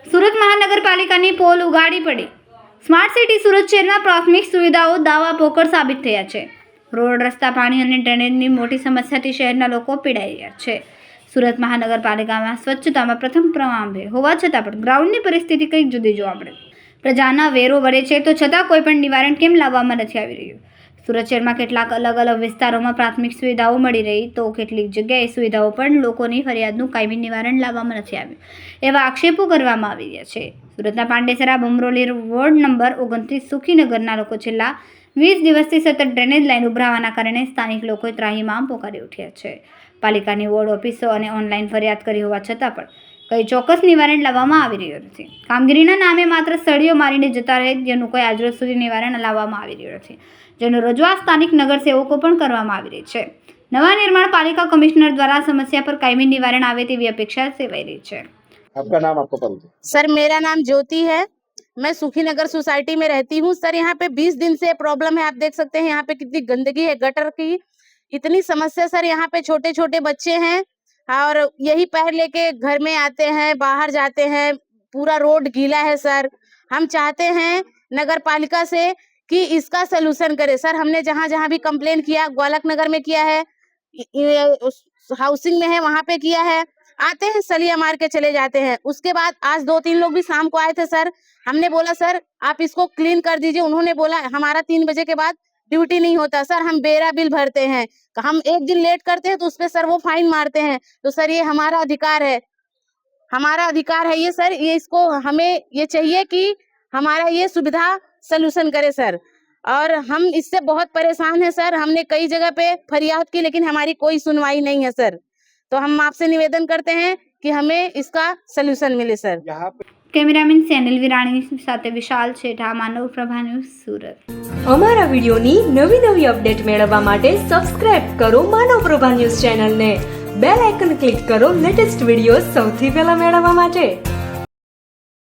સુરત મહાનગરપાલિકાની પોલ ઉગાડી પડી. સ્માર્ટ સિટી સુરત શહેરના પ્રાથમિક સુવિધાઓ દાવા પોકળ સાબિત થયા છે. રોડ, રસ્તા, પાણી અને ડ્રેનેજની મોટી સમસ્યાથી શહેરના લોકો પીડાઈ રહ્યા છે. સુરત મહાનગરપાલિકામાં સ્વચ્છતામાં પ્રથમ ક્રમાંકે હોવા છતાં પણ ગ્રાઉન્ડની પરિસ્થિતિ કંઈક જુદી જોવા મળે. પ્રજાના વેરો વળે છે તો છતાં કોઈ પણ નિવારણ કેમ લાવવામાં નથી આવી રહ્યું? સુરત શહેરમાં કેટલાક અલગ અલગ વિસ્તારોમાં પ્રાથમિક સુવિધાઓ મળી રહી તો કેટલીક જગ્યાએ સુવિધાઓ પણ લોકોની ફરિયાદનું કાયમી નિવારણ લાવવામાં નથી આવ્યું એવા આક્ષેપો કરવામાં આવી રહ્યા છે. સુરતના પાંડેસરા બમરોલી વોર્ડ નંબર 29 સુખીનગરના લોકો છેલ્લા 20 દિવસથી સતત ડ્રેનેજ લાઇન ઉભરાવાના કારણે સ્થાનિક લોકોએ ત્રાહિમામ પોકારી ઉઠ્યા છે. પાલિકાની વોર્ડ ઓફિસો અને ઓનલાઈન ફરિયાદ કરી હોવા છતાં પણ કંઈ ચોક્કસ નિવારણ લાવવામાં આવી રહ્યું નથી. કામગીરીના નામે માત્ર સળીઓ મારીને જતા રહે જેનું કોઈ આજરોજ સુધી નિવારણ લાવવામાં આવી રહ્યું નથી, જેનો રજૂઆત સ્થાનિક નગરસેવકો પણ કરવામાં આવી રહી છે. નવા નિર્માણ પાલિકા કમિશનર દ્વારા સમસ્યા પર કાયમી નિવારણ આવે તેવી અपेक्षा સેવાઈ રહી છે. आपका नाम आपको परिचय? सर मेरा नाम ज्योति है, मैं सुखीनगर सोसाइटी में रहती हूँ। सर यहाँ पे 20 दिन से प्रॉब्लम है, आप देख सकते हैं यहाँ पे कितनी गंदगी है, गटर की इतनी समस्या। सर यहाँ पे छोटे छोटे बच्चे हैं और यही पैर लेके घर में आते हैं, बाहर जाते हैं, पूरा रोड गीला है। सर हम चाहते हैं नगर पालिका से कि इसका सलूशन करे। सर हमने जहाँ जहाँ भी कंप्लेन किया, गोलक नगर में किया है, हाउसिंग में है वहाँ पे किया है, आते हैं सलिया मार के चले जाते हैं। उसके बाद आज 2-3 लोग भी शाम को आए थे। सर हमने बोला सर आप इसको क्लीन कर दीजिए, उन्होंने बोला हमारा 3 बजे के बाद ड्यूटी नहीं होता। सर हम बेरा बिल भरते हैं, हम एक दिन लेट करते हैं तो उस पे सर वो फाइन मारते हैं। तो सर ये हमारा अधिकार है, हमारा अधिकार है ये। सर ये इसको हमें ये चाहिए कि हमारा ये सुविधा सलूशन करे सर। और हम इससे बहुत परेशान हैं सर, हमने कई जगह पे फरियाद की लेकिन हमारी कोई सुनवाई नहीं है सर। तो हम आपसे निवेदन करते हैं कि हमें इसका सलूशन मिले सर। यहाँ पे કેમેરામેન સેનિલ વિરાણી સાથે વિશાલ છેઠા, માનવ પ્રભા ન્યૂઝ, સુરત. અમારા વિડિયોની નવી નવી અપડેટ મેળવવા માટે સબસ્ક્રાઇબ કરો માનવ પ્રભા ન્યૂઝ ચેનલને. બેલ આઇકન ક્લિક કરો લેટેસ્ટ વિડિયો સૌથી પહેલા મેળવવા માટે.